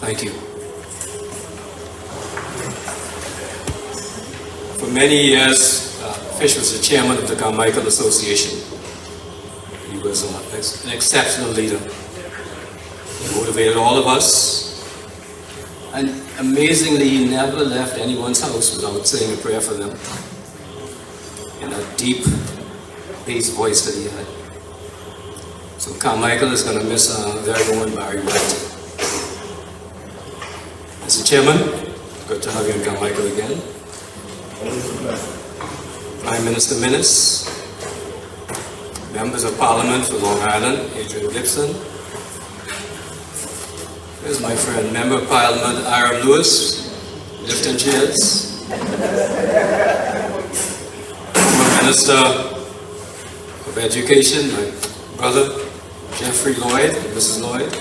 Thank you. For many years, Fish was the chairman of the Carmichael Association. He was an exceptional leader. He motivated all of us, and amazingly, he never left anyone's house without saying a prayer for them in that deep bass voice that he had. So Carmichael is going to miss our very own Barry White. Mr. Chairman, good to have you in Carmichael again. Prime Minister Minnis, members of Parliament for Long Island, Adrian Gibson. There's my friend, Member of Parliament, Ira Lewis, lifting chairs. Former Minister of Education, my brother, Jeffrey Lloyd, and Mrs. Lloyd.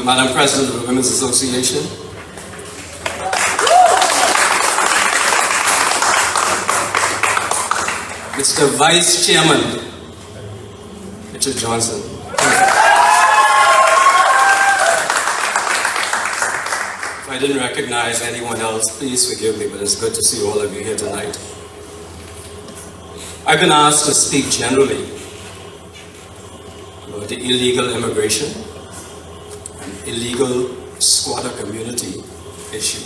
Madam President of the Women's Association. Mr. Vice Chairman, Richard Johnson. If I didn't recognize anyone else, please forgive me, but it's good to see all of you here tonight. I've been asked to speak generally about the illegal immigration and illegal squatter community issue.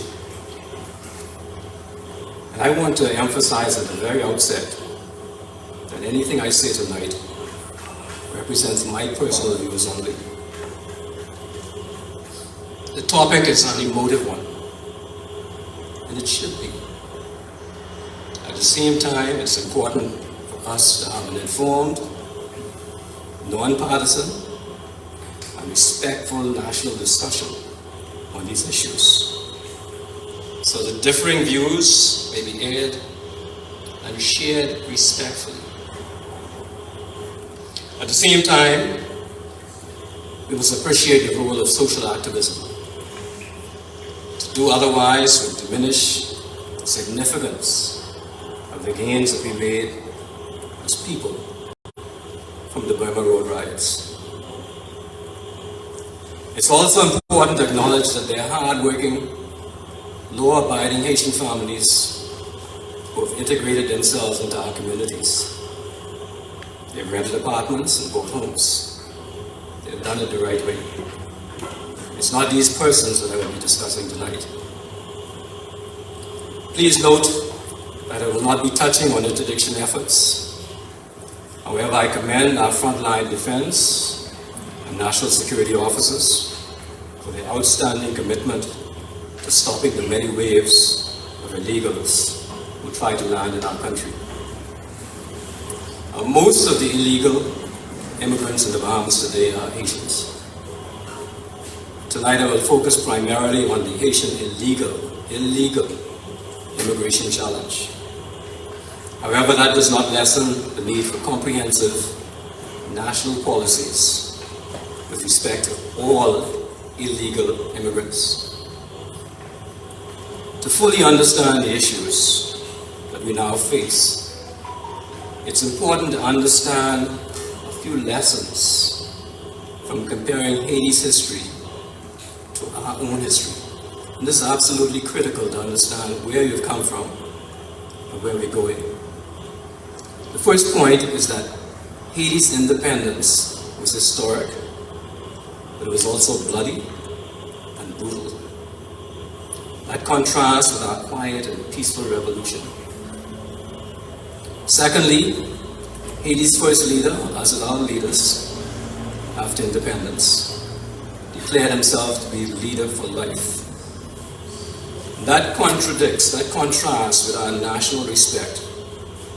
And I want to emphasize at the very outset that anything I say tonight represents my personal views only. The topic is an emotive one, and it should be. At the same time, it's important for us to have an informed, non-partisan, and respectful national discussion on these issues, so the differing views may be aired and shared respectfully. At the same time, we must appreciate the role of social activism. To do otherwise would diminish the significance of the gains that we made as people from the Burma Road riots. It's also important to acknowledge that there are hard-working, law-abiding Haitian families who have integrated themselves into our communities. They've rented apartments and bought homes. They've done it the right way. It's not these persons that I will be discussing tonight. Please note that I will not be touching on interdiction efforts. However, I commend our frontline defense and national security officers for their outstanding commitment to stopping the many waves of illegals who try to land in our country. Most of the illegal immigrants in the Bahamas today are Haitians. Tonight I will focus primarily on the Haitian illegal immigration challenge. However, that does not lessen the need for comprehensive national policies with respect to all illegal immigrants. To fully understand the issues that we now face, it's important to understand a few lessons from comparing Haiti's history to our own history. And this is absolutely critical to understand where you've come from and where we're going. The first point is that Haiti's independence was historic, but it was also bloody and brutal. That contrasts with our quiet and peaceful revolution. Secondly, Haiti's first leader, as with our leaders after independence, declared himself to be the leader for life. That contrasts with our national respect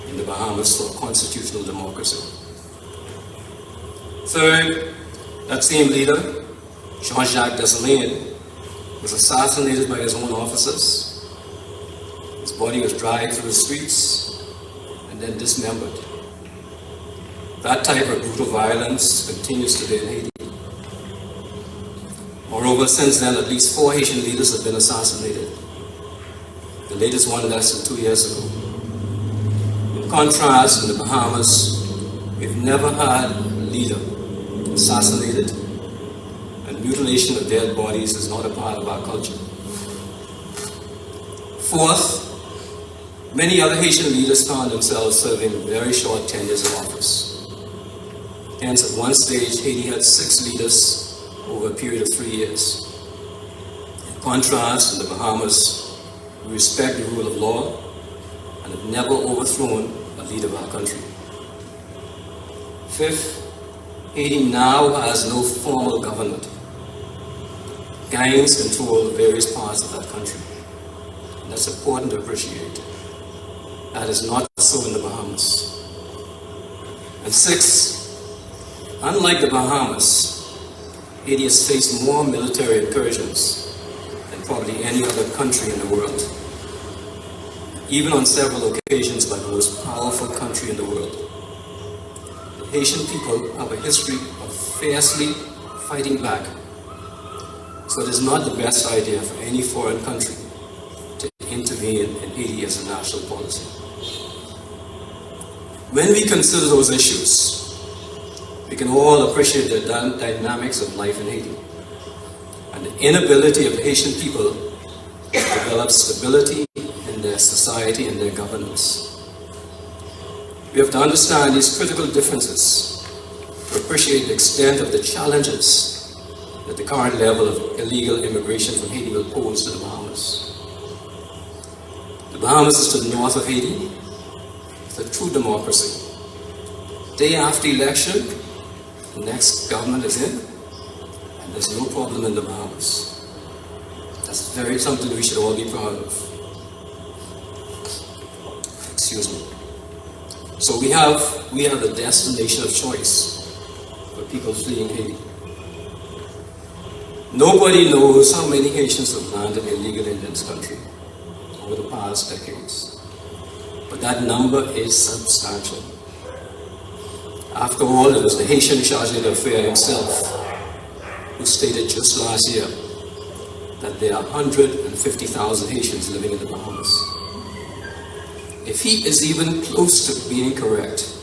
in the Bahamas for constitutional democracy. Third, that same leader, Jean-Jacques Dessalines, was assassinated by his own officers. His body was dragged through the streets and then dismembered. That type of brutal violence continues today in Haiti. Moreover, since then, at least 4 Haitian leaders have been assassinated. The latest one less than 2 years ago. In contrast, in the Bahamas, We've never had a leader assassinated, and mutilation of dead bodies is not a part of our culture. Fourth, many other Haitian leaders found themselves serving very short tenures of office. Hence, at one stage, Haiti had 6 leaders over a period of 3 years. In contrast, in the Bahamas, we respect the rule of law and have never overthrown a leader of our country. Fifth, Haiti now has no formal government. Gangs control various parts of that country. And that's important to appreciate. That is not so in the Bahamas. And sixth, unlike the Bahamas, Haiti has faced more military incursions than probably any other country in the world, even on several occasions by the most powerful country in the world. The Haitian people have a history of fiercely fighting back, so it is not the best idea for any foreign country to intervene in Haiti as a national policy. When we consider those issues, we can all appreciate the dynamics of life in Haiti and the inability of the Haitian people to develop stability in their society and their governance. We have to understand these critical differences to appreciate the extent of the challenges that the current level of illegal immigration from Haiti will pose to the Bahamas. The Bahamas is to the north of Haiti. It's a true democracy. Day after election, the next government is in, and there's no problem in the Bahamas. That's something we should all be proud of. Excuse me. So we have a destination of choice for people fleeing Haiti. Nobody knows how many Haitians have landed illegally in this country over the past decades. But that number is substantial. After all, it was the Haitian charge d'affaires himself who stated just last year that there are 150,000 Haitians living in the Bahamas. If he is even close to being correct,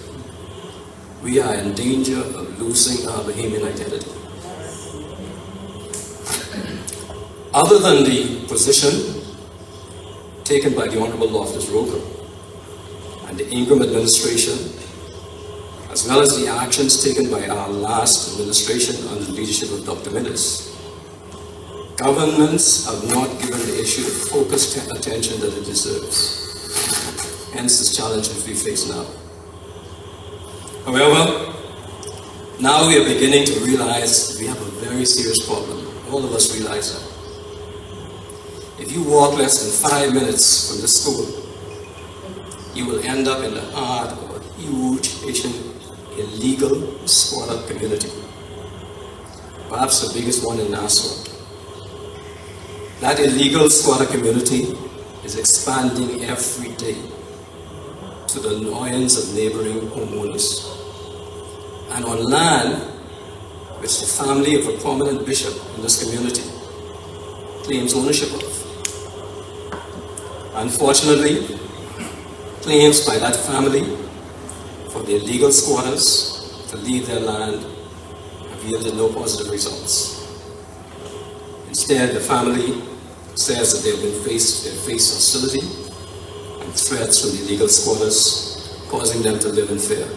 we are in danger of losing our Bahamian identity. Other than the position taken by the Honorable Loftus Roker and the Ingram administration, as well as the actions taken by our last administration under the leadership of Dr. Minnis, governments have not given the issue the focused attention that it deserves. Hence this challenge that we face now. However, now we are beginning to realize we have a very serious problem. All of us realize that. If you walk less than 5 minutes from the school, you will end up in the heart of a huge Haitian illegal squatter community, perhaps the biggest one in Nassau. That illegal squatter community is expanding every day to the annoyance of neighboring homeowners, and on land which the family of a prominent bishop in this community claims ownership of. Unfortunately, claims by that family for the illegal squatters to leave their land have yielded no positive results. Instead, the family says that they face hostility and threats from the illegal squatters, causing them to live in fear.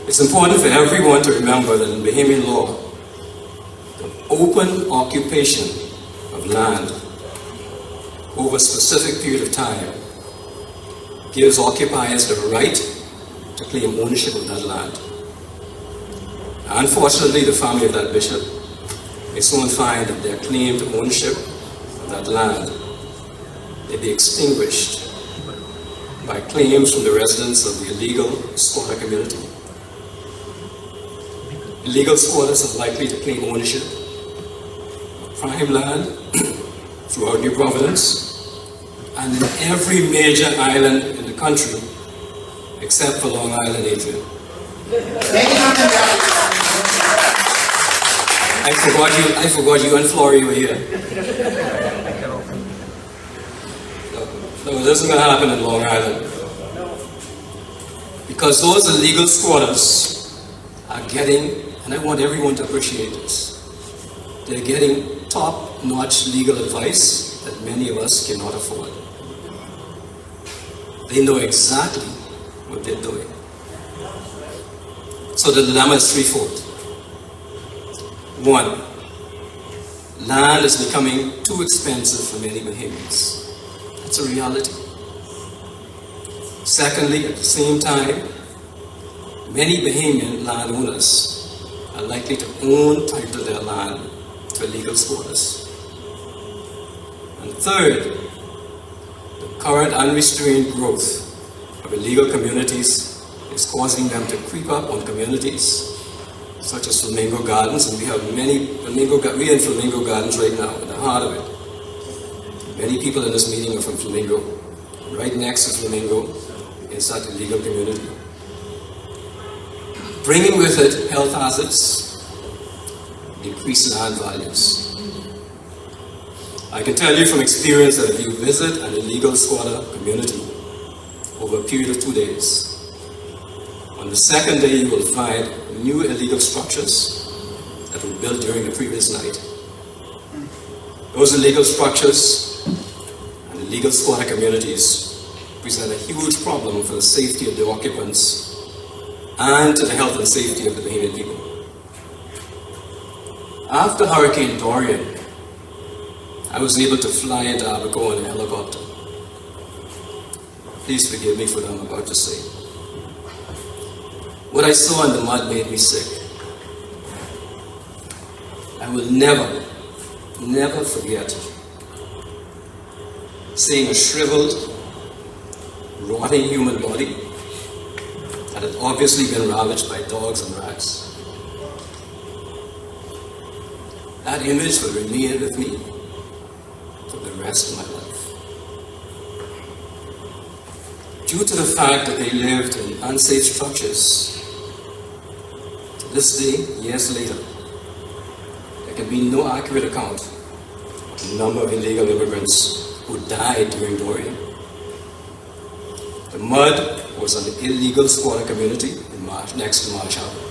It's important for everyone to remember that in Bahamian law, the open occupation of land over a specific period of time gives occupiers the right to claim ownership of that land. Unfortunately, the family of that bishop may soon find that their claim to ownership of that land may be extinguished by claims from the residents of the illegal squatter community. Illegal squatters are likely to claim ownership of prime land throughout New Providence and in every major island in the country except for Long Island, Adrian. I forgot you and Flory were here. No, this isn't going to happen in Long Island. Because those illegal squatters are getting, and I want everyone to appreciate this, they're getting top-notch legal advice that many of us cannot afford. They know exactly what they're doing. So the dilemma is threefold. One, land is becoming too expensive for many Bahamians. That's a reality. Secondly, at the same time, many Bahamian landowners are likely to own title to their land to illegal squatters. And third, the current unrestrained growth of illegal communities is causing them to creep up on communities such as Flamingo Gardens, and we have many we're in Flamingo Gardens right now, in the heart of it. Many people in this meeting are from Flamingo. Right next to Flamingo is that illegal community. Bringing with it health hazards, decreased land values. I can tell you from experience that if you visit an illegal squatter community over a period of 2 days, on the second day you will find new illegal structures that were built during the previous night. Those illegal structures and illegal squatter communities present a huge problem for the safety of the occupants and to the health and safety of the Bahamian people. After Hurricane Dorian, I was able to fly into Abaco in a helicopter. Please forgive me for what I'm about to say. What I saw in the mud made me sick. I will never forget seeing a shriveled, rotting human body that had obviously been ravaged by dogs and rats. That image will remain with me for the rest of my life. Due to the fact that they lived in unsafe structures, to this day, years later, there can be no accurate account of the number of illegal immigrants who died during Dorian. The mud was an illegal squatter community in next to Marsh Harbor.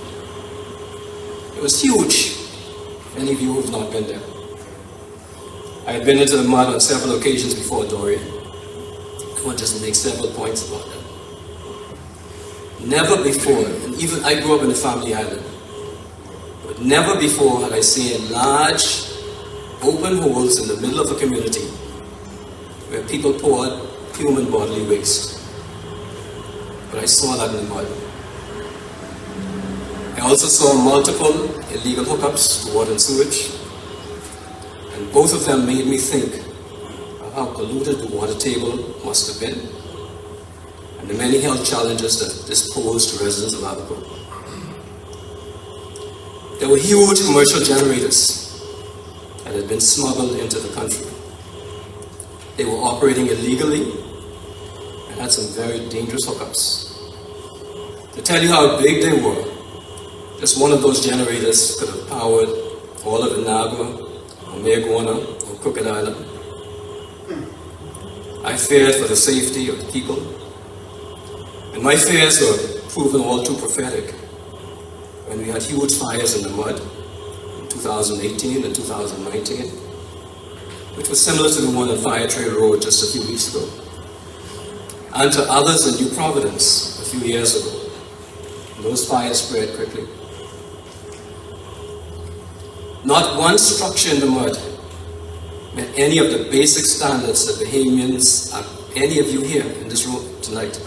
It was huge. Any of you who have not been there. I had been into the mud on several occasions before Dorian. I want to just make several points about that. Never before, and even I grew up in a family island, but never before had I seen large open holes in the middle of a community where people poured human bodily waste. But I saw that in the mud. I also saw multiple illegal hookups to water and sewage, and both of them made me think of how polluted the water table must have been, and the many health challenges that this posed to residents of Abaco. There were huge commercial generators that had been smuggled into the country. They were operating illegally and had some very dangerous hookups. To tell you how big they were, just one of those generators could have powered all of Inagua, or Mayagona, or Crooked Island. I feared for the safety of the people, and my fears were proven all too prophetic when we had huge fires in the mud in 2018 and 2019, which was similar to the one on Fire Trail Road just a few weeks ago, and to others in New Providence a few years ago. Those fires spread quickly. Not one structure in the mud met any of the basic standards that Bahamians, any of you here in this room tonight,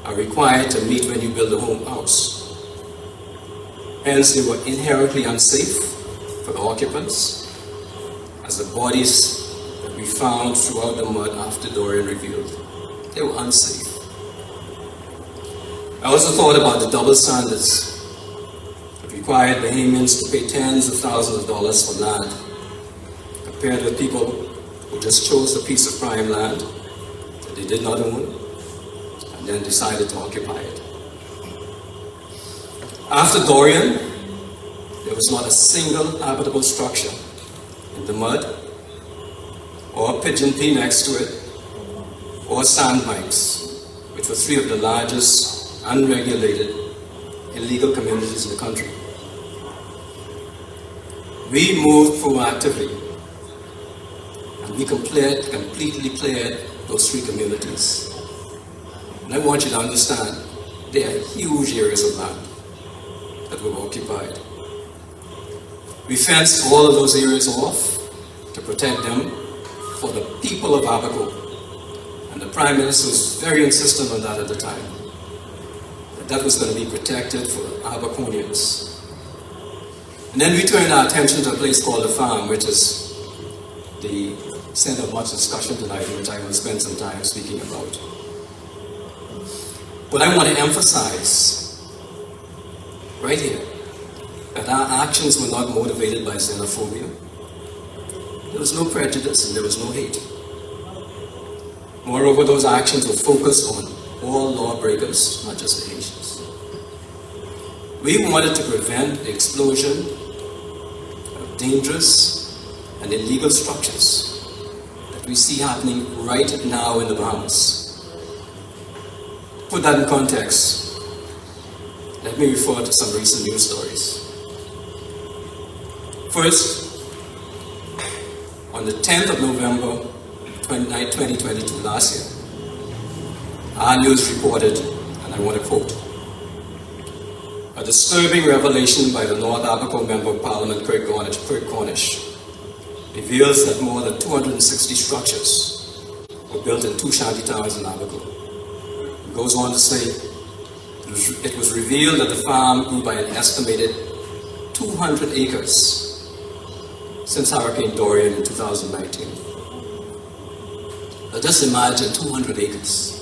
are required to meet when you build a house. Hence, they were inherently unsafe for the occupants, as the bodies that we found throughout the mud after Dorian revealed. They were unsafe. I also thought about the double standards that required Bahamians to pay tens of thousands of dollars for land, compared with people who just chose a piece of prime land that they did not own and then decided to occupy it. After Dorian, there was not a single habitable structure in the mud, or Pigeon Pea next to it, or sandbanks, which were three of the largest unregulated, illegal communities in the country. We moved proactively, and we completely cleared those 3 communities. And I want you to understand, there are huge areas of land that were occupied. We fenced all of those areas off to protect them for the people of Abaco. And the Prime Minister was very insistent on that at the time, that was going to be protected for Abaconians. And then we turned our attention to a place called the farm, which is the center of much discussion tonight, which I will spend some time speaking about. But I want to emphasize right here that our actions were not motivated by xenophobia. There was no prejudice and there was no hate. Moreover, those actions were focused on all lawbreakers, not just the Haitians. We wanted to prevent the explosion of dangerous and illegal structures that we see happening right now in the Bahamas. To put that in context, let me refer to some recent news stories. First, on the 10th of November 2022, last year, our news reported, and I want to quote, "A disturbing revelation by the North Abaco Member of Parliament, Kirk Cornish, reveals that more than 260 structures were built in 2 shanty towns in Abaco." It goes on to say, it was revealed that the farm grew by an estimated 200 acres since Hurricane Dorian in 2019. Now just imagine 200 acres.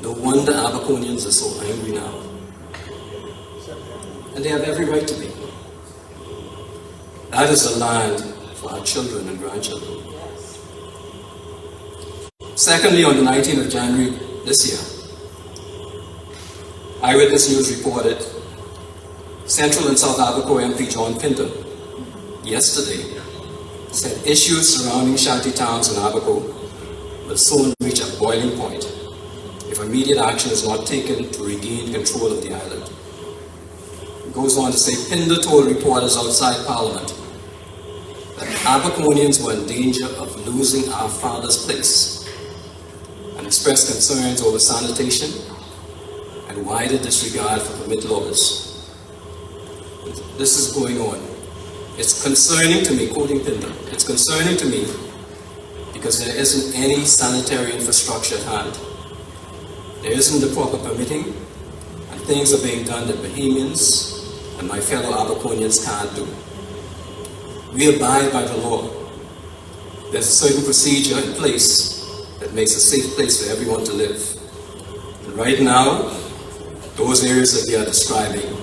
No wonder Abaconians are so angry now. And they have every right to be. That is the land for our children and grandchildren. Secondly, on the 19th of January this year, Eyewitness News reported Central and South Abaco MP John Pinder yesterday said issues surrounding shanty towns in Abaco will soon reach a boiling point if immediate action is not taken to regain control of the island. It goes on to say Pinder told reporters outside Parliament that Abaconians were in danger of losing our father's place and expressed concerns over sanitation and wider disregard for permit laws. This is going on. It's concerning to me, quoting Pinder, it's concerning to me because there isn't any sanitary infrastructure at hand. There isn't the proper permitting, and things are being done that Bahamians and my fellow Abaconians can't do. We abide by the law. There's a certain procedure in place that makes a safe place for everyone to live. And right now, those areas that we are describing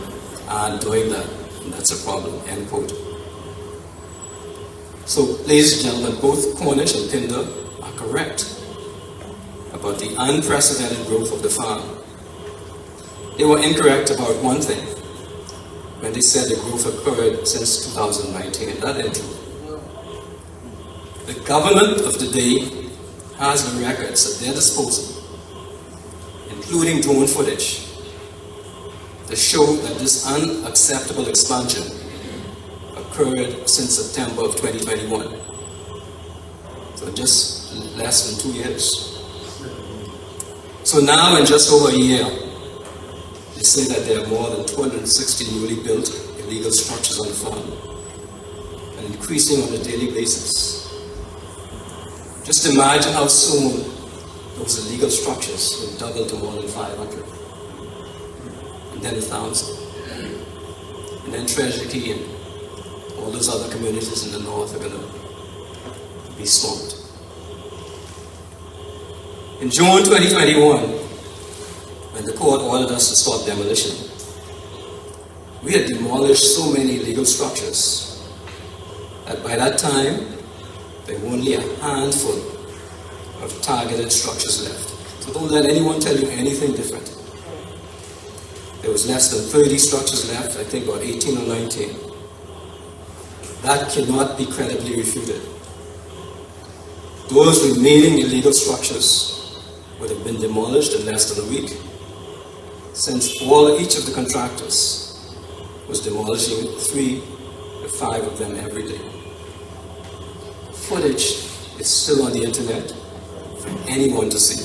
aren't doing that, and that's a problem, end quote. So, ladies and gentlemen, both Cornish and Pinder are correct about the unprecedented growth of the farm. They were incorrect about one thing, when they said the growth occurred since 2019, and that ain't true. The government of today has the records at their disposal, including drone footage, to show that this unacceptable expansion occurred since September of 2021. So just less than 2 years. So now in just over a year, they say that there are more than 260 newly built illegal structures on the farm, and increasing on a daily basis. Just imagine how soon those illegal structures will double to more than 500, and then 1,000, and then Treasure Key and all those other communities in the north are going to be swamped. In June 2021, when the court ordered us to stop demolition, we had demolished so many illegal structures that by that time, there were only a handful of targeted structures left. So don't let anyone tell you anything different. There was less than 30 structures left, I think about 18 or 19. That cannot be credibly refuted. Those remaining illegal structures would have been demolished in less than a week since each of the contractors was demolishing 3 to 5 of them every day. Footage is still on the internet for anyone to see.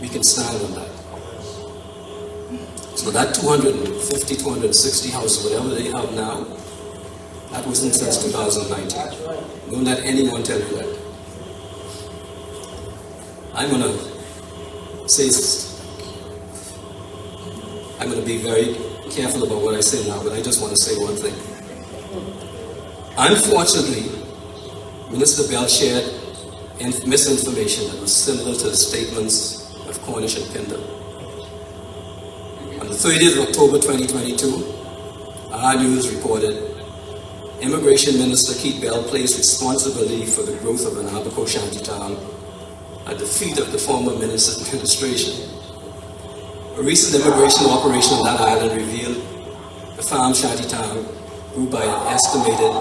We can stand on that. So that 250, 260 houses, whatever they have now, that wasn't since 2019. Don't let anyone tell you that. I'm going to be very careful about what I say now, but I just want to say one thing. Unfortunately, Minister Bell shared misinformation that was similar to the statements of Cornish and Pindar. On the 30th of October 2022, our news reported Immigration Minister Keith Bell placed responsibility for the growth of an Abaco shantytown at the feet of the former minister's administration. A recent immigration operation on that island revealed the farm shantytown grew by an estimated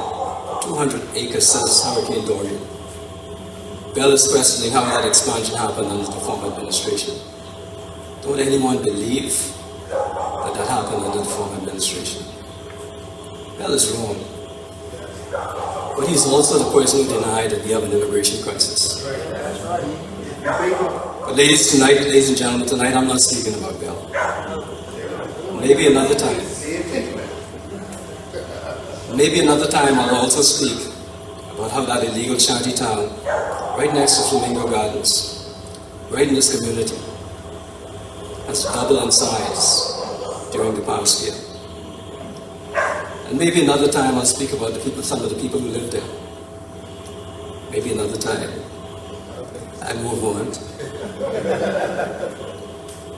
200 acres since Hurricane Dorian. Bell is questioning how that expansion happened under the former administration. Don't anyone believe that happened under the former administration? Bell is wrong. But he's also the person who denied that we have an immigration crisis. But ladies and gentlemen, tonight I'm not speaking about Bell. Maybe another time. Maybe another time I'll also speak about how that illegal shanty town, right next to Flamingo Gardens, right in this community, has doubled in size during the past year. And maybe another time I'll speak about some of the people who live there. Maybe another time. I move on.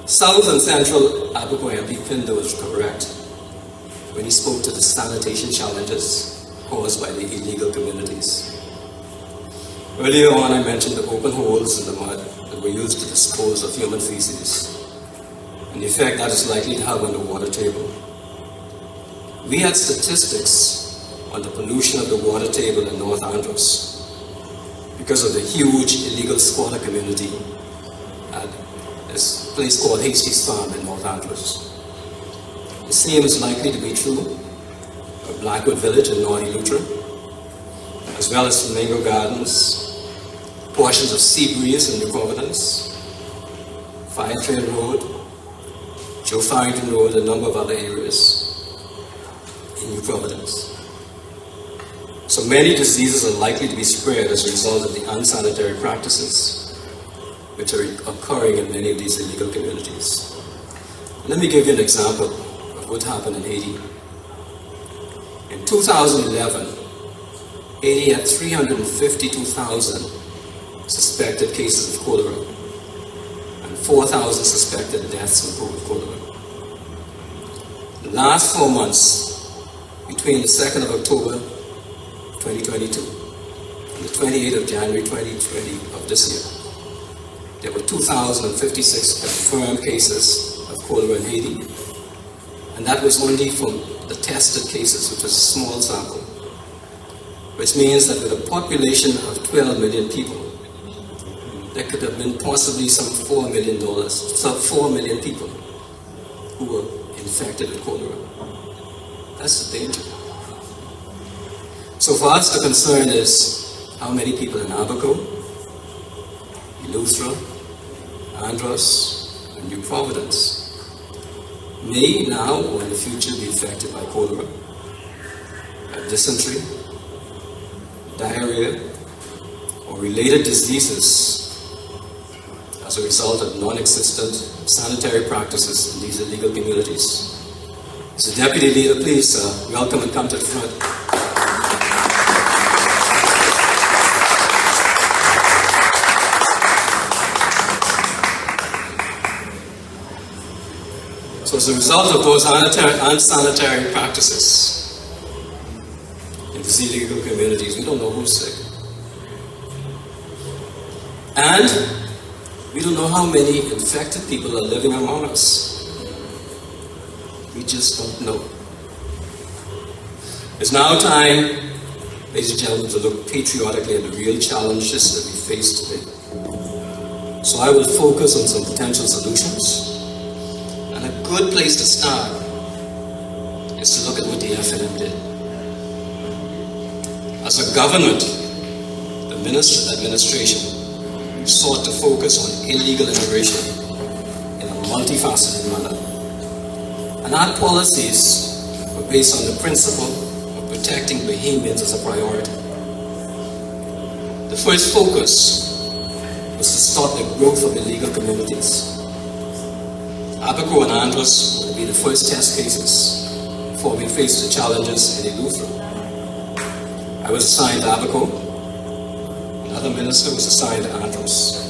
South and Central Abaco MP Pindar was correct when he spoke to the sanitation challenges caused by the illegal communities. Earlier on, I mentioned the open holes in the mud that were used to dispose of human feces and the effect that is likely to have on the water table. We had statistics on the pollution of the water table in North Andros because of the huge illegal squatter community at this place called Hastie's Farm in North Andros. The same is likely to be true of Blackwood Village in North Eleuthera, as well as Flamingo Gardens, portions of Seabreeze in New Providence, Fire Trail Road, Joe Farrington Road, and a number of other areas in New Providence. So many diseases are likely to be spread as a result of the unsanitary practices which are occurring in many of these illegal communities. Let me give you an example of what happened in Haiti. In 2011, Haiti had 352,000 suspected cases of cholera and 4,000 suspected deaths from cholera. The last 4 months, between the 2nd of October 2022 and the 28th of January 2020 of this year, there were 2,056 confirmed cases of cholera in Haiti, and that was only from the tested cases, which was a small sample, which means that with a population of 12 million people, there could have been possibly some $4 million people who were infected with cholera. That's the danger. So for us, the concern is how many people in Abaco, Eleuthera, Andros, and New Providence may now or in the future be affected by cholera, dysentery, diarrhea, or related diseases as a result of non-existent sanitary practices in these illegal communities. So Deputy Leader, please welcome and come to the front. So as a result of those unsanitary practices in these illegal communities, we don't know who's sick. And we don't know how many infected people are living among us. We just don't know. It's now time, ladies and gentlemen, to look patriotically at the real challenges that we face today. So I will focus on some potential solutions good place to start is to look at what the FNM did. As a government, the administration sought to focus on illegal immigration in a multifaceted manner. And our policies were based on the principle of protecting Bahamians as a priority. The first focus was to stop the growth of illegal communities. Abaco and Andros would be the first test cases before we faced the challenges in Eleuthera. I was assigned to Abaco. Another minister was assigned to Andros.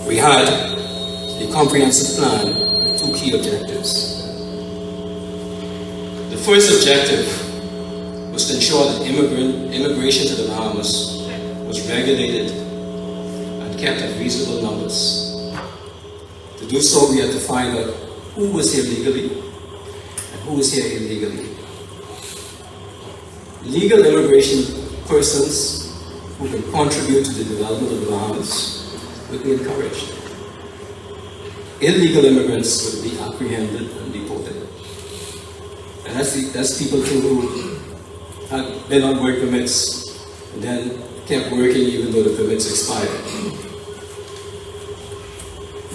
We had a comprehensive plan with two key objectives. The first objective was to ensure that immigration to the Bahamas was regulated and kept at reasonable numbers. To do so, we had to find out who was here legally and who was here illegally. Legal immigration persons who can contribute to the development of the Bahamas would be encouraged. Illegal immigrants would be apprehended and deported. And that's people who had been on work permits and then kept working even though the permits expired.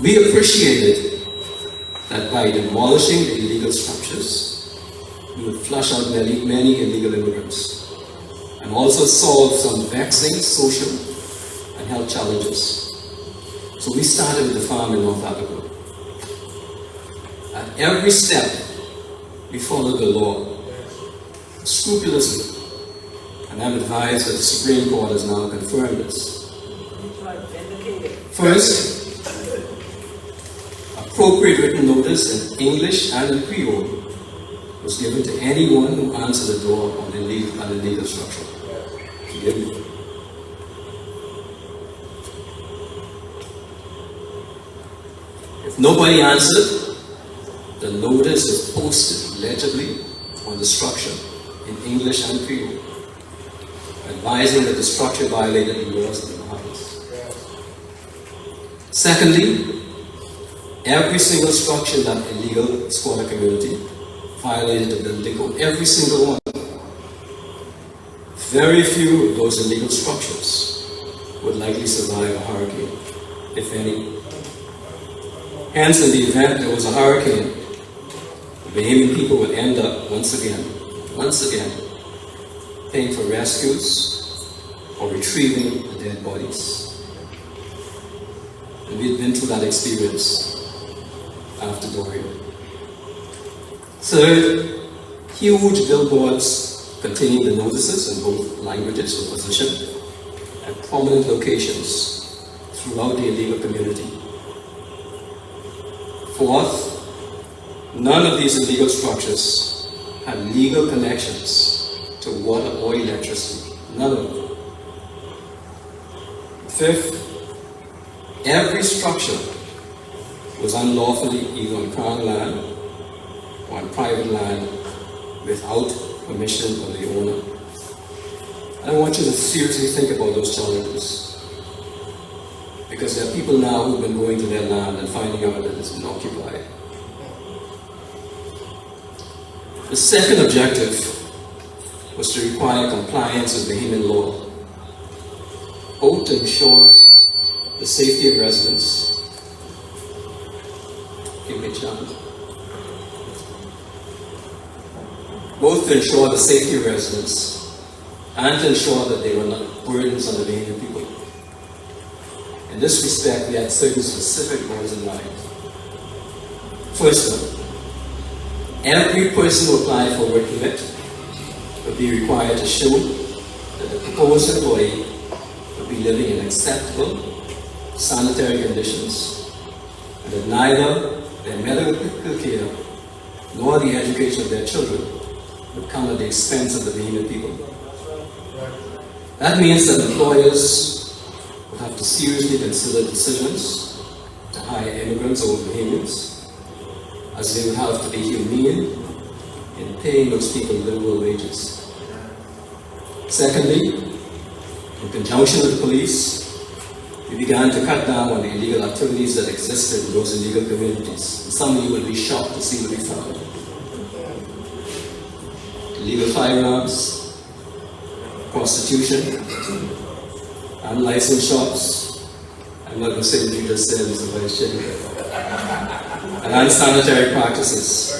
We appreciated that by demolishing the illegal structures, we would flush out many illegal immigrants and also solve some vexing social and health challenges. So we started with the farm in North Africa. At every step, we followed the law scrupulously, and I'm advised that the Supreme Court has now confirmed this. First, appropriate written notice in English and in Creole was given to anyone who answered the door on an illegal structure. Forgive me. If nobody answered, the notice was posted legibly on the structure in English and Creole, advising that the structure violated the laws of the Bahamas. Secondly, every single structure in that illegal squatter community violated the building code, every single one. Very few of those illegal structures would likely survive a hurricane, if any. Hence, in the event there was a hurricane, the Bahamian people would end up once again, paying for rescues or retrieving the dead bodies. And we'd been through that experience after Dorian. Third, huge billboards containing the notices in both languages were positioned at prominent locations throughout the illegal community. Fourth, none of these illegal structures had legal connections to water or electricity. None of them. Fifth, every structure was unlawfully either on Crown land or on private land without permission of the owner. I want you to seriously think about those challenges, because there are people now who've been going to their land and finding out that it's been occupied. The second objective was to require compliance with Bahamian law, both to ensure the safety of residents. Give me a chance. Both to ensure the safety of residents and to ensure that they were not burdens on the Bahamian people. In this respect, we had certain specific goals in mind. First one, every person who applied for a work permit would be required to show that the proposed employee would be living in acceptable sanitary conditions and that neither their medical care nor the education of their children would come at the expense of the Bahamian people. That means that employers would have to seriously consider decisions to hire immigrants over Bahamians, as they would have to be humane in paying those people livable wages. Secondly, in conjunction with the police, we began to cut down on the illegal activities that existed in those illegal communities. And some of you will be shocked to see what we found. Illegal firearms, prostitution, unlicensed shops. I'm not going to say what you just said, Mr. Vice Chair. And unsanitary practices.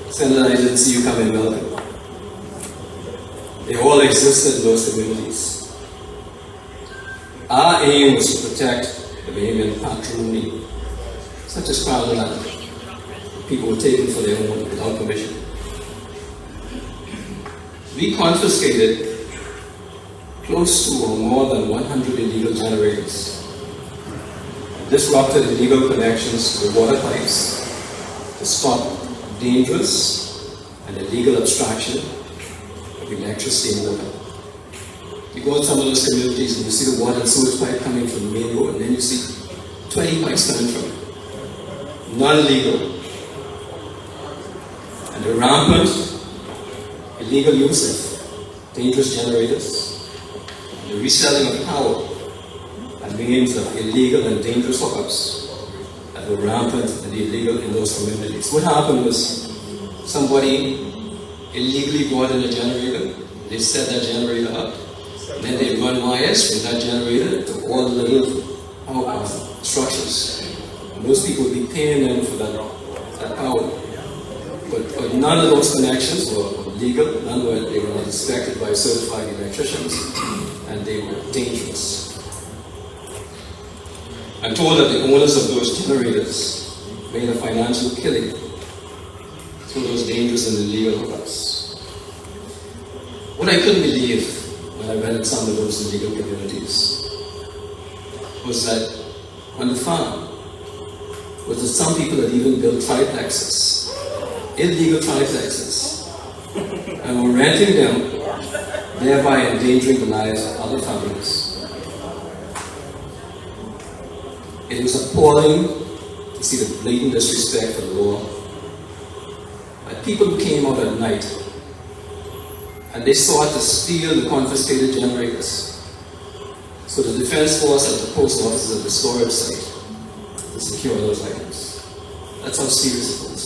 Senator, I didn't see you come in, welcome. They all existed in those communities. Our aim was to protect the Bahamian patrimony, such as crown land. People were taken for their own without permission. We confiscated close to or more than 100 illegal generators. Disrupted illegal connections to the water pipes to stop dangerous and illegal abstraction of electricity and water. You go to some of those communities and you see the water and sewage pipe coming from the main road, and then you see 20 pipes coming from it. Non-legal. And the rampant illegal use of dangerous generators, and the reselling of power and means of illegal and dangerous hookups that were rampant and illegal in those communities. What happened was somebody illegally bought in a generator, they set that generator up, then they run wires from that generator to all the little power structures. And those people would be paying them for that power. But none of those connections were legal, they were not inspected by certified electricians, and they were dangerous. I'm told that the owners of those generators made a financial killing through those dangerous and illegal hookups. What I couldn't believe when I read some of those illegal communities was that on the farm, was that some people had even built triplexes, illegal triplexes, and were renting them, thereby endangering the lives of other families. It was appalling to see the blatant disrespect for the law. Like people who came out at night and they sought to steal the confiscated generators. So the defense force and the post offices at the storage site to secure those items. That's how serious it was.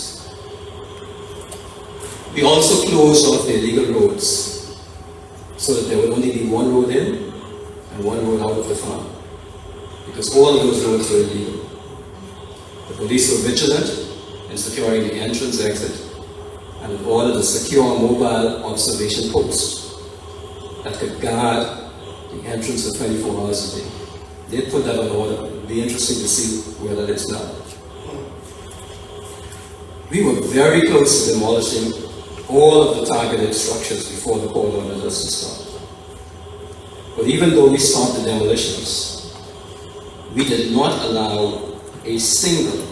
We also closed off the illegal roads so that there would only be one road in and one road out of the farm, because all of those roads were illegal. The police were vigilant in securing the entrance exit and in order to secure mobile observation posts that could guard the entrance for 24 hours a day. They put that on order. It would be interesting to see where that is now. We were very close to demolishing all of the targeted structures before the court ordered us to stop. But even though we stopped the demolitions, we did not allow a single,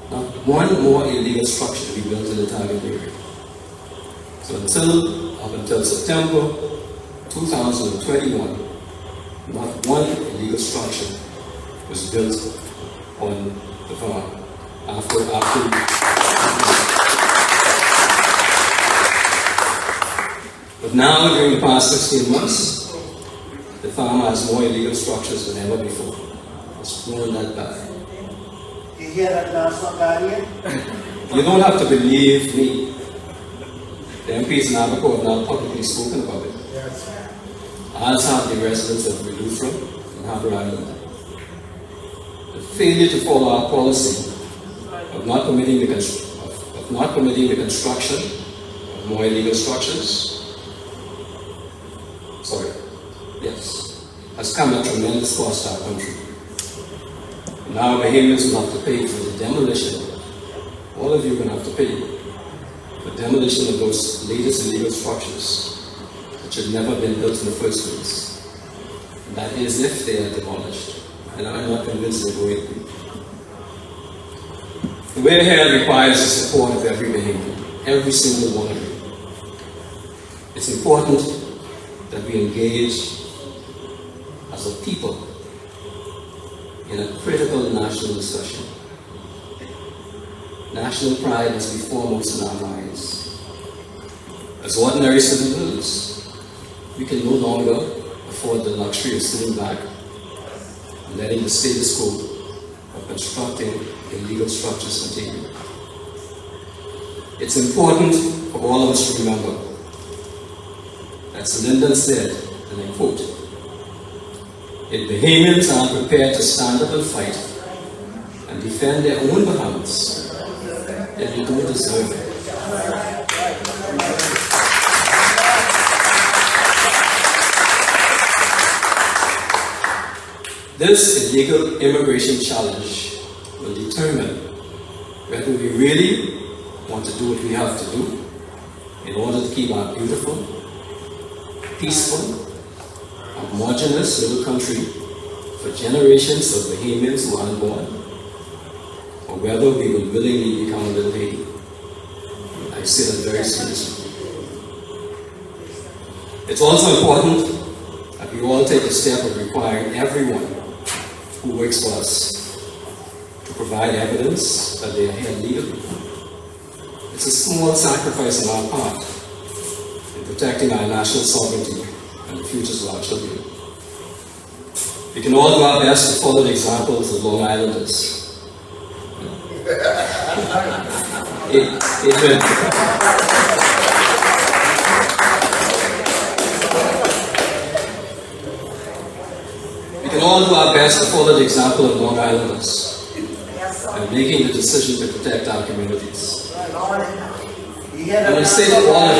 not one more illegal structure to be built in the target area. So up until September 2021, not one illegal structure was built on the farm. But now, during the past 16 months, the farm has more illegal structures than ever before. It's grown that bad. You don't have to believe me. The MPs in Abaco have now publicly spoken about it. As have the residents of Eleuthera and Harbour Island. The failure to follow our policy of not permitting the construction of more illegal structures, has come at tremendous cost to our country. Now Bahamians will have to pay for the demolition. All of you are going to have to pay for demolition of those latest illegal structures which had never been built in the first place. And that is if they are demolished. And I'm not convinced they're going to be. The way ahead requires the support of every Bahamian, every single one of you. It's important that we engage as a people in a critical national discussion. National pride must be foremost in our minds. As ordinary citizens, we can no longer afford the luxury of sitting back and letting the status quo of constructing illegal structures continue. It's important for all of us to remember that Sir Lyndon said, and I quote, "If Bahamians are prepared to stand up and fight and defend their own Bahamas, then we don't deserve it." This illegal immigration challenge will determine whether we really want to do what we have to do in order to keep our beautiful, peaceful, homogeneous little country for generations of Bahamians who are unborn, or whether we will willingly become a little Haiti. I say that very seriously. It's also important that we all take the step of requiring everyone who works for us to provide evidence that they are here legally. It's a small sacrifice on our part in protecting our national sovereignty and the futures of our children. We can all do our best to follow the examples of Long Islanders. We can all do our best to follow the example of Long Islanders and making the decision to protect our communities. I'm going to say to all of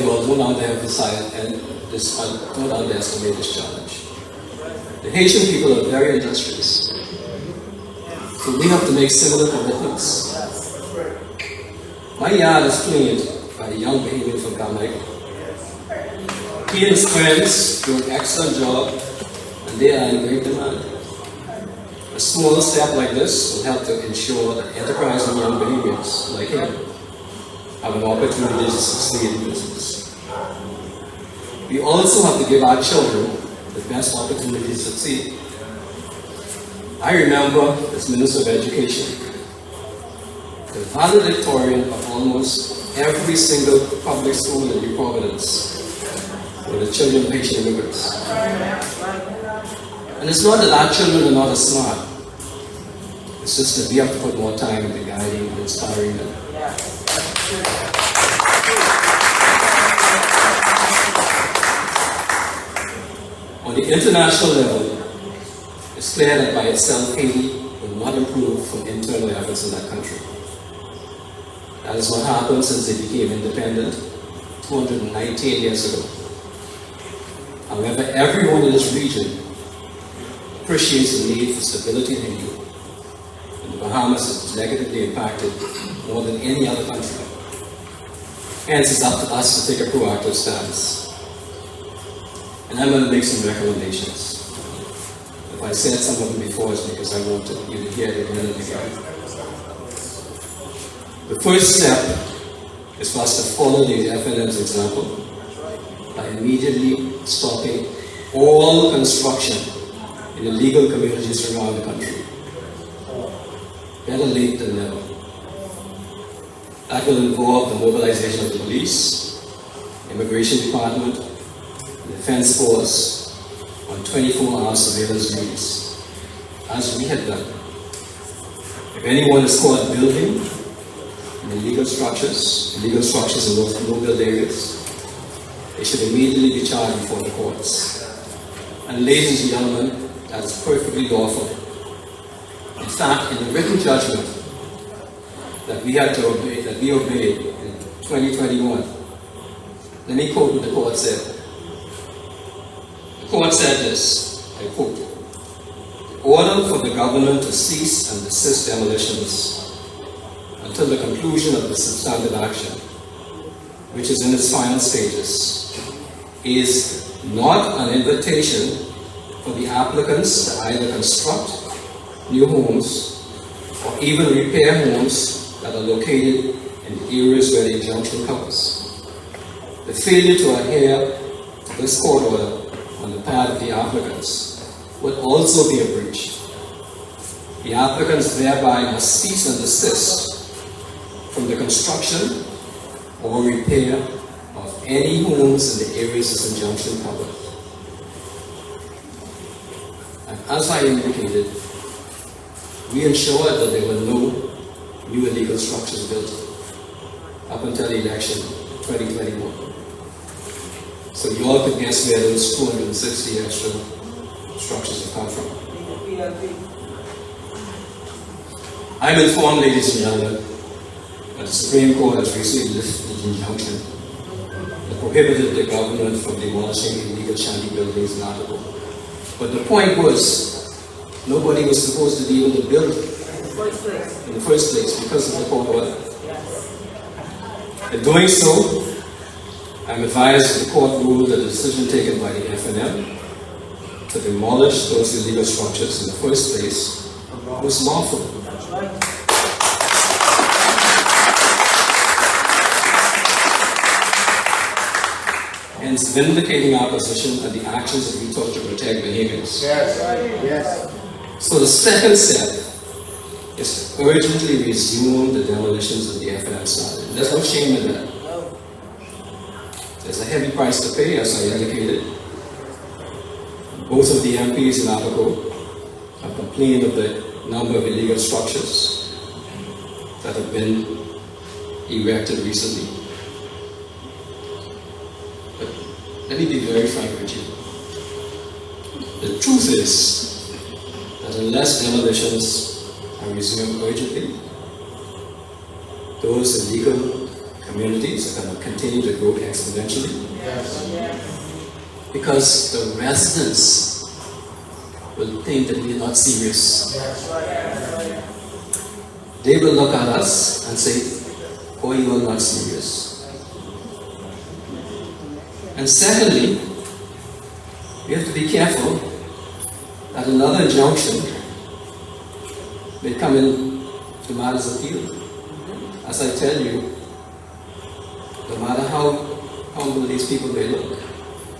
you all, don't underestimate this challenge. The Haitian people are very industrious, so we have to make similar commitments. My yard is cleaned by a young Bahamian from Carmicheal. He and his friends do an excellent job, and they are in great demand. A small step like this will help to ensure that enterprising young Bahamians like him have an opportunity to succeed in business. We also have to give our children the best opportunity to succeed. I remember, as Minister of Education, the valedictorian of almost every single public school in New Providence were the children of Haitian immigrants. And it's not that our children are not as smart. It's just that we have to put more time into guiding and inspiring them. On the international level, it's clear that by itself, Haiti will not improve from internal efforts in that country. That is what happened since they became independent 219 years ago. However, everyone in this region appreciates the need for stability in Haiti. And the Bahamas is negatively impacted more than any other country. Hence, it's up to us to take a proactive stance. And I'm going to make some recommendations. If I said some of them before, it's because I want you to hear it again and again. The first step is for us to follow the FNM's example by immediately stopping all construction in illegal communities around the country. Better late than never. That will involve the mobilization of the police, immigration department, and defense force on 24-hour surveillance duties, as we had done. If anyone is caught building in illegal structures in those no-build areas, they should immediately be charged before the courts. And ladies and gentlemen, that is perfectly lawful. In fact, in the written judgment that we obeyed in 2021, let me quote what the court said. The court said this, I quote, "The order for the government to cease and desist demolitions until the conclusion of the substantive action, which is in its final stages, is not an invitation for the applicants to either construct new homes or even repair homes that are located in the areas where the injunction covers. The failure to adhere to this court order on the part of the applicants would also be a breach. The applicants thereby must cease and desist from the construction or repair of any homes in the areas this injunction covers." as I indicated, we ensured that there were no new illegal structures built up until the election 2021. So you all could guess where those 260 extra structures have come from. I'm informed, ladies and gentlemen, that the Supreme Court has recently lifted an injunction that prohibited the government from demolishing illegal shanty buildings in Article. But the point was, nobody was supposed to be able to build in the first place because of the court order. In doing so, I'm advised that the court ruled that the decision taken by the FNM to demolish those illegal structures in the first place was lawful. Hence vindicating our position and the actions that we took to protect Bahamians. Yes. Yes. So the second step is to urgently resume the demolitions that the FNM started. There's no shame in that. There's a heavy price to pay, as I indicated. Both of the MPs in Abaco have complained of the number of illegal structures that have been erected recently. But let me be very frank with you. The truth is that unless demolitions are resumed urgently, those illegal communities are going to continue to grow exponentially. Yes. Because the residents will think that we're not serious. They will look at us and say, oh, you are not serious. And secondly, we have to be careful that another injunction may come in to matters appeal. As I tell you, no matter how humble these people may look,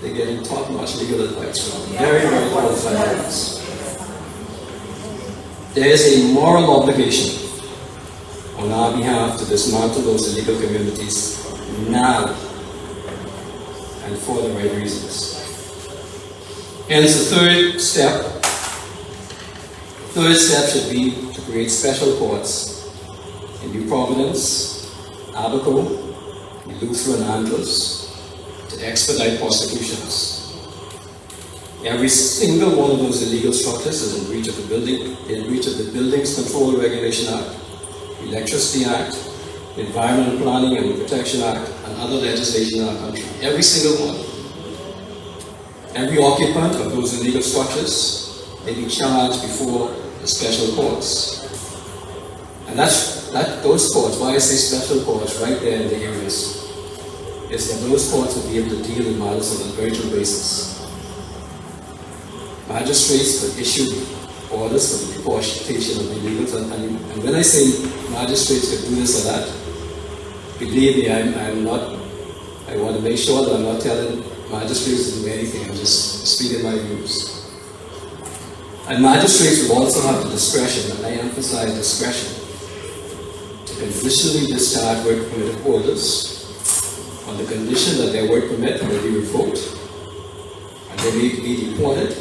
they're getting top-notch legal advice from very, very qualified lawyers. There is a moral obligation on our behalf to dismantle those illegal communities now and for the right reasons. Hence, the third step should be to create special courts in New Providence, Abaco, Lutheran and Andros, to expedite prosecutions. Every single one of those illegal structures is in breach of the Buildings Control Regulation Act, Electricity Act, Environmental Planning and Protection Act, and other legislation in our country. Every single one. Every occupant of those illegal structures may be charged before the special courts. And those courts, why I say special courts right there in the areas, is that those courts will be able to deal with matters on an urgent basis. Magistrates will issue orders for the deportation of illegals, and when I say magistrates will do this or that, believe me, I want to make sure that I'm not telling magistrates to do anything, I'm just speaking my views. And magistrates will also have the discretion, and I emphasize discretion, to conditionally discharge work permit holders on the condition that their work permit will be revoked and they may be deported,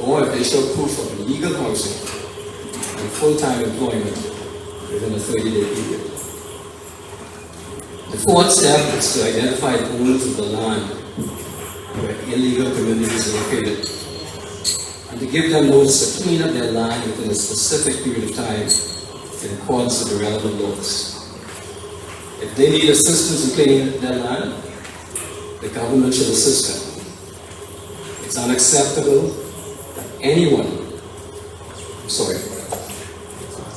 or if they show proof of illegal housing and full-time employment within a 30-day period. The fourth step is to identify the owners of the land where illegal communities are located and to give them notice to clean up their land within a specific period of time in accordance with the relevant laws. If they need assistance in cleaning their land, the government should assist them. It's unacceptable that anyone,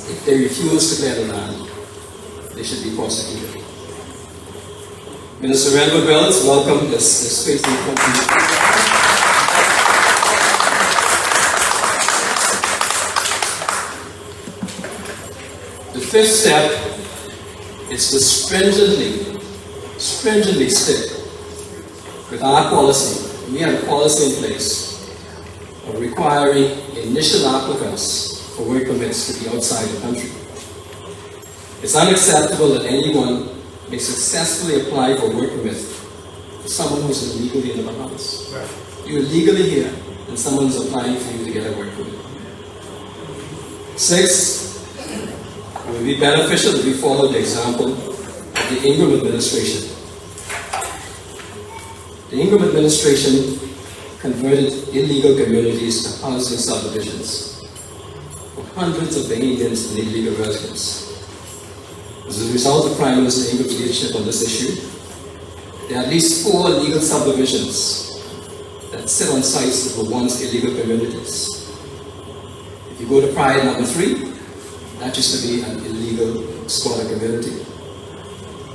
if they refuse to clear the land, they should be prosecuted. Minister Randall Bells, welcome this space in the country. The fifth step is to stringently stick with our policy. We have a policy in place of requiring initial applicants for work permits to be outside the country. It's unacceptable that anyone may successfully apply for a work permit for someone who's illegally in the Bahamas. You're legally here, and someone is applying for you to get a work permit. 6, it would be beneficial if we follow the example of the Ingram administration. The Ingram administration converted illegal communities to housing subdivisions for hundreds of Bahamians and illegal residents. As a result of Prime Minister Ingram's leadership on this issue, there are at least 4 legal subdivisions that sit on sites that were once illegal communities. If you go to Pride number 3, that used to be an illegal squatter community.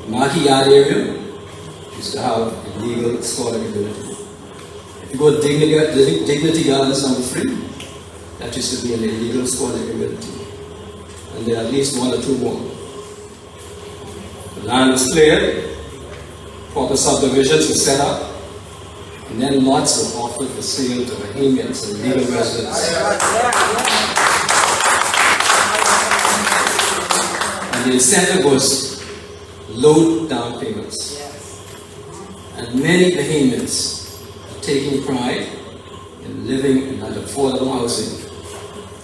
The Marquee Yard area used to have a legal squatter community. If you go to Dignity Gardens number 3, that used to be an illegal squatter community. And there are at least 1 or 2 more. The land was cleared, proper subdivisions were set up, and then lots were offered for sale to Bahamians and legal residents. And the incentive was low down payments. And many Bahamians are taking pride in living in that affordable housing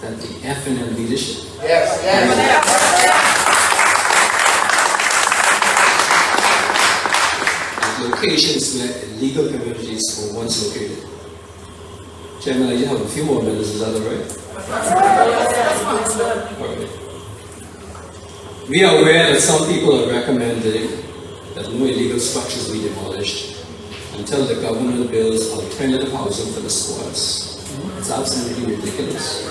that the FNM leadership locations where illegal communities were once located. Chairman, I have a few more minutes, is that all right? Okay. We are aware that some people are recommending that no illegal structures be demolished until the government builds alternative housing for the squatters. It's absolutely ridiculous.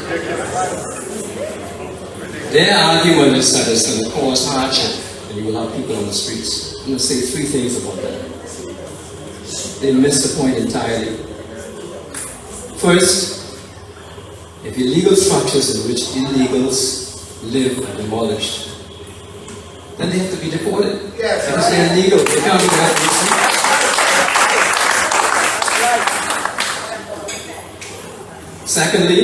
Their argument is that it's going to cause hardship and you will have people on the streets. I'm going to say 3 things about that. They miss the point entirely. First, if illegal structures in which illegals live are demolished, then they have to be deported. Because they're illegal. They can't be that easy. Secondly,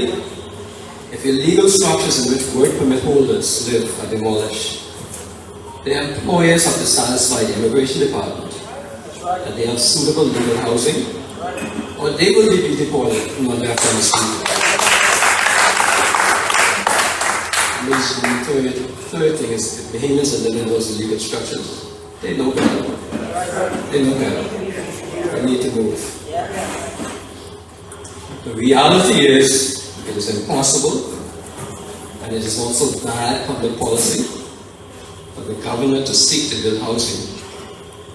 if illegal structures in which work permit holders live are demolished, their employers have to satisfy the immigration department that they have suitable legal housing, or they will be deported and not left on the street. And the third thing is, if Bahamians are living in those illegal structures, they know better. They know better. They need to move. The reality is, it is impossible, and it is also bad public policy for the government to seek to build housing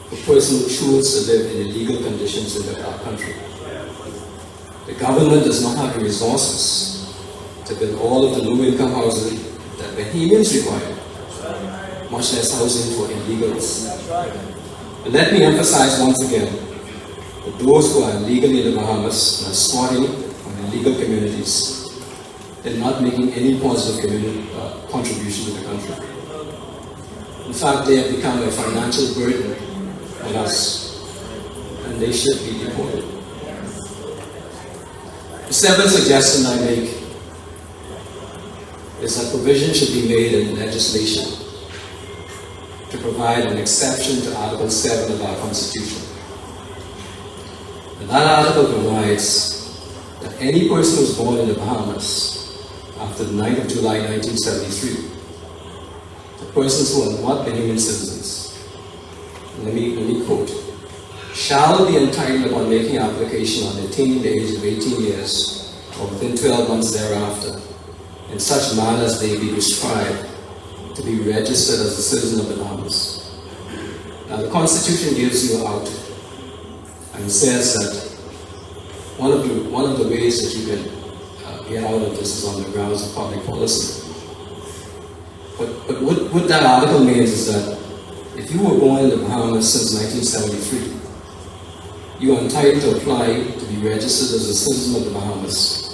for persons who choose to live in illegal conditions in our country. The government does not have the resources to build all of the low-income housing that Bahamians require, much less housing for illegals. But let me emphasize once again that those who are illegally in the Bahamas and are squatting on illegal communities, they're not making any positive contribution to the country. In fact, they have become a financial burden on us, and they should be deported. The 7th suggestion I make is that provision should be made in legislation to provide an exception to Article 7 of our Constitution. And that article provides that any person who was born in the Bahamas after the 9th of July 1973, the persons who are not Bahamian citizens, let me quote, shall be entitled upon making application on attaining the age of 18 years or within 12 months thereafter, in such manner as they be prescribed, to be registered as a citizen of the Bahamas. Now the Constitution gives you out and says that one of the ways that you can get out of this is on the grounds of public policy. But what that article means is that if you were born in the Bahamas since 1973, you are entitled to apply to be registered as a citizen of the Bahamas,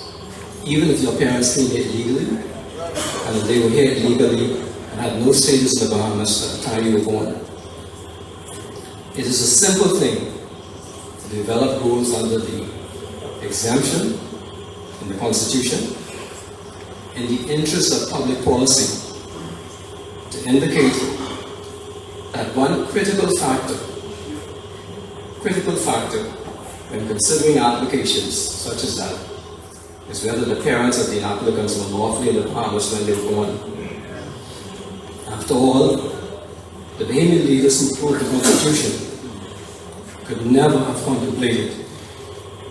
even if your parents came here illegally, and if they were here illegally and had no status in the Bahamas at the time you were born. It is a simple thing to develop rules under the exemption in the Constitution in the interest of public policy to indicate that one critical factor when considering applications such as that is whether the parents of the applicants were lawfully in the Bahamas when they were born. After all, the Bahamian leaders who wrote the Constitution could never have contemplated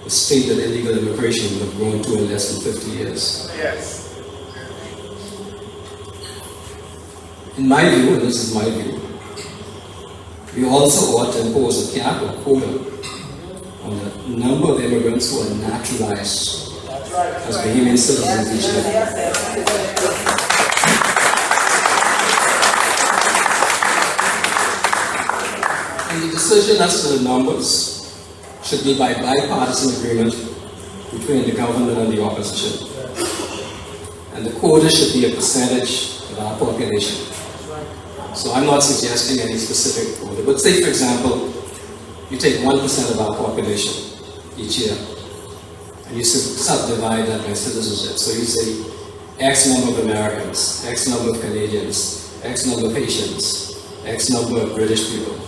the state that illegal immigration would have grown to in less than 50 years. Yes. In my view, and this is my view, we also ought to impose a cap or quota on the number of immigrants who are naturalized as Bahamian citizens each year. And the decision as to the numbers should be by bipartisan agreement between the government and the opposition. And the quota should be a percentage of our population. So I'm not suggesting any specific quota, but say for example, you take 1% of our population each year, and you subdivide that by citizenship. So you say X number of Americans, X number of Canadians, X number of Haitians, X number of British people,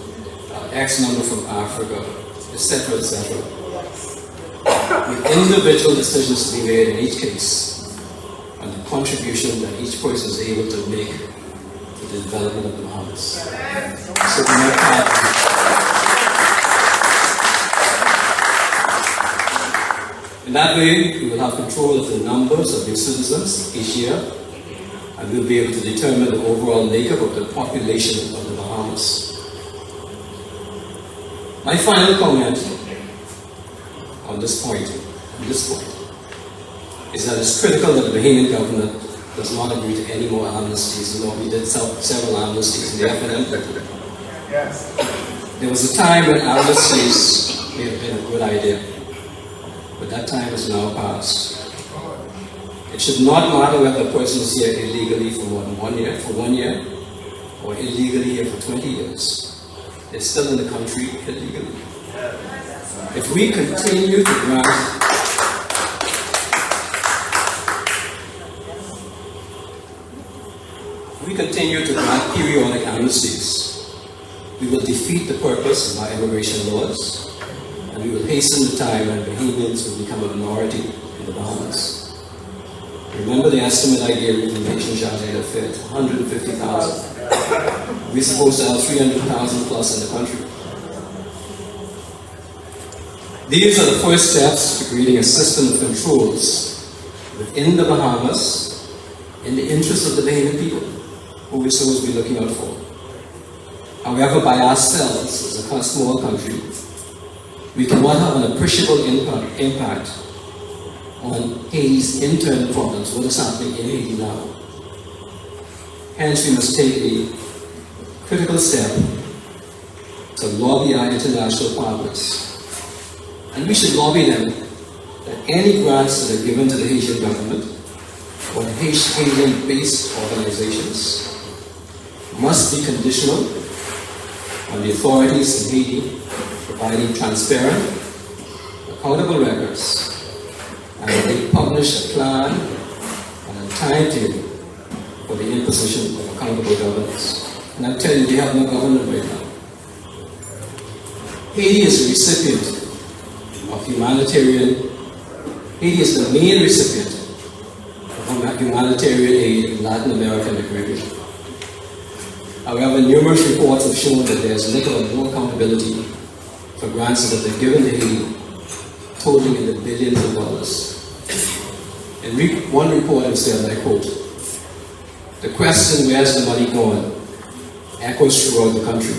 X number from Africa, etc., etc. With individual decisions to be made in each case, and the contribution that each person is able to make to the development of the Bahamas. So in that way, we will have control of the numbers of new citizens each year, and we'll be able to determine the overall makeup of the population of the Bahamas. My final comment on this point, is that it's critical that the Bahamian government does not agree to any more amnesties. You know, we did several amnesties in the FNM. Yes. There was a time when amnesties may have been a good idea, but that time is now past. It should not matter whether a person is here illegally for more than 1 year, or illegally here for 20 years. They're still in the country illegally. If we continue to grant periodic amnesties, we will defeat the purpose of our immigration laws, and we will hasten the time when Bahamians will become a minority in the Bahamas. Remember the estimate I gave you from the Haitian Charge d'Affaires, 150,000. We're supposed to have 300,000 plus in the country. These are the first steps to creating a system of controls within the Bahamas in the interest of the Bahamian people, who we're supposed to be looking out for. However, by ourselves, as a small country, we cannot have an appreciable impact on Haiti's internal problems, what is happening in Haiti now. Hence, we must take a critical step to lobby our international partners. And we should lobby them that any grants that are given to the Haitian government or Haitian-based organizations must be conditional on the authorities in Haiti providing transparent, accountable records, and they publish a plan and a timetable for the imposition of accountable governance. And I'm telling you, they have no government right now. Haiti is the recipient of Haiti is the main recipient of humanitarian aid in Latin America and the Caribbean. However, numerous reports have shown that there's little or no accountability for grants that are given to Haiti, totaling in the billions of dollars. And one report has said, and I quote, "The question, where's the money going, echoes throughout the country.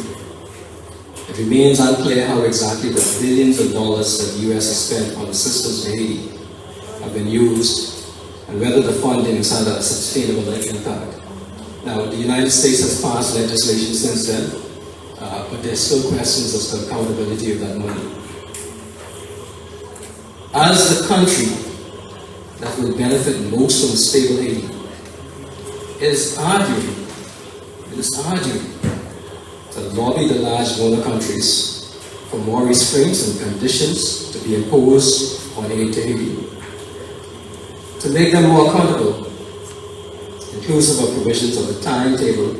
It remains unclear how exactly the billions of dollars that the U.S. has spent on assistance to Haiti have been used, and whether the funding has had a sustainable impact." Now, the United States has passed legislation since then, but there's still questions as to the accountability of that money. As the country that will benefit most from stable Haiti, it is argued to lobby the large donor countries for more restraints and conditions to be imposed on aid to Haiti, to make them more accountable, inclusive of provisions of a timetable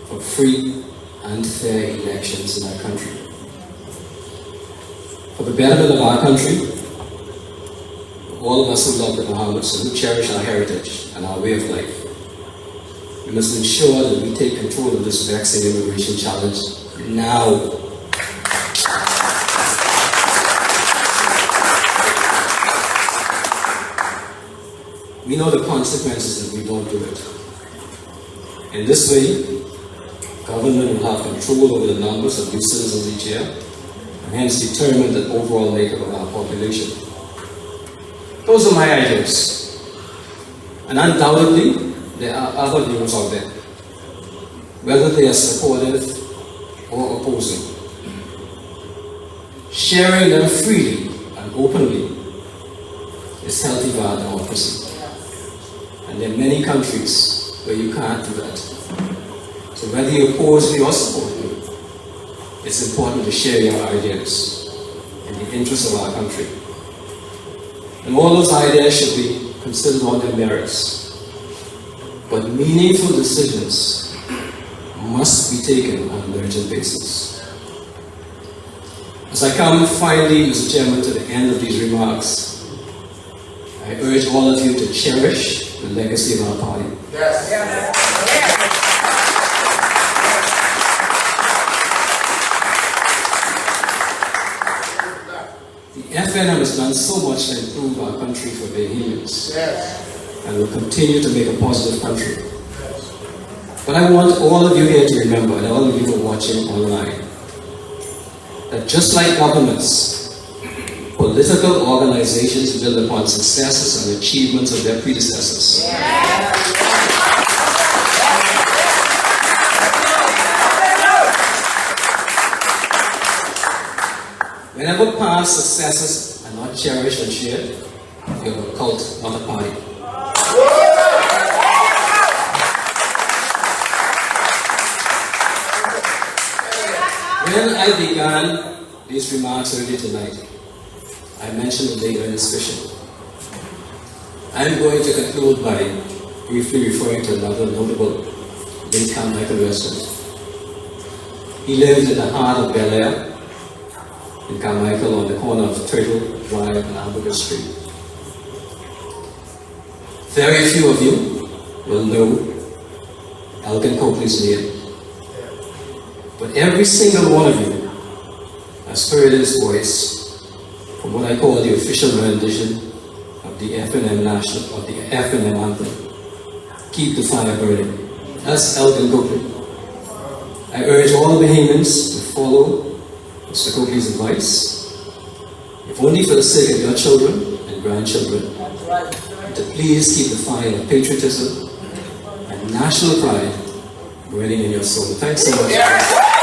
for free and fair elections in our country. For the betterment of our country, all of us who love the Bahamas and who cherish our heritage and our way of life, we must ensure that we take control of this vexing immigration challenge now. We know the consequences if we don't do it. In this way, government will have control over the numbers of new citizens each year, and hence determine the overall makeup of our population. Those are my ideas. And undoubtedly, there are other views out there, whether they are supportive or opposing. Sharing them freely and openly is healthy for our democracy. And there are many countries where you can't do that. So whether you oppose me or support me, it's important to share your ideas in the interest of our country. And all those ideas should be considered on their merits. But meaningful decisions must be taken on an urgent basis. As I come finally, Mr. Chairman, to the end of these remarks, I urge all of you to cherish the legacy of our party. Yes. The FNM has done so much to improve our country for Bahamians. Yes. And will continue to make a positive country. But I want all of you here to remember, and all of you who are watching online, that just like governments, political organizations build upon successes and achievements of their predecessors. Whenever past successes are not cherished and shared, you're a cult, not a party. When I began these remarks earlier tonight, I mentioned the late Ernest Fisher. I'm going to conclude by briefly referring to another notable late Carmichael resident. He lived in the heart of Bel Air in Carmichael on the corner of Turtle Drive and Hamburger Street. Very few of you will know Elgin Copley's name. But every single one of you has heard his voice from what I call the official rendition of the FNM anthem, Keep the Fire Burning. That's Elgin Copley. I urge all Bahamians to follow Mr. Copley's advice, if only for the sake of your children and grandchildren, to please keep the fire of patriotism and national pride burning in your soul. Thanks so much.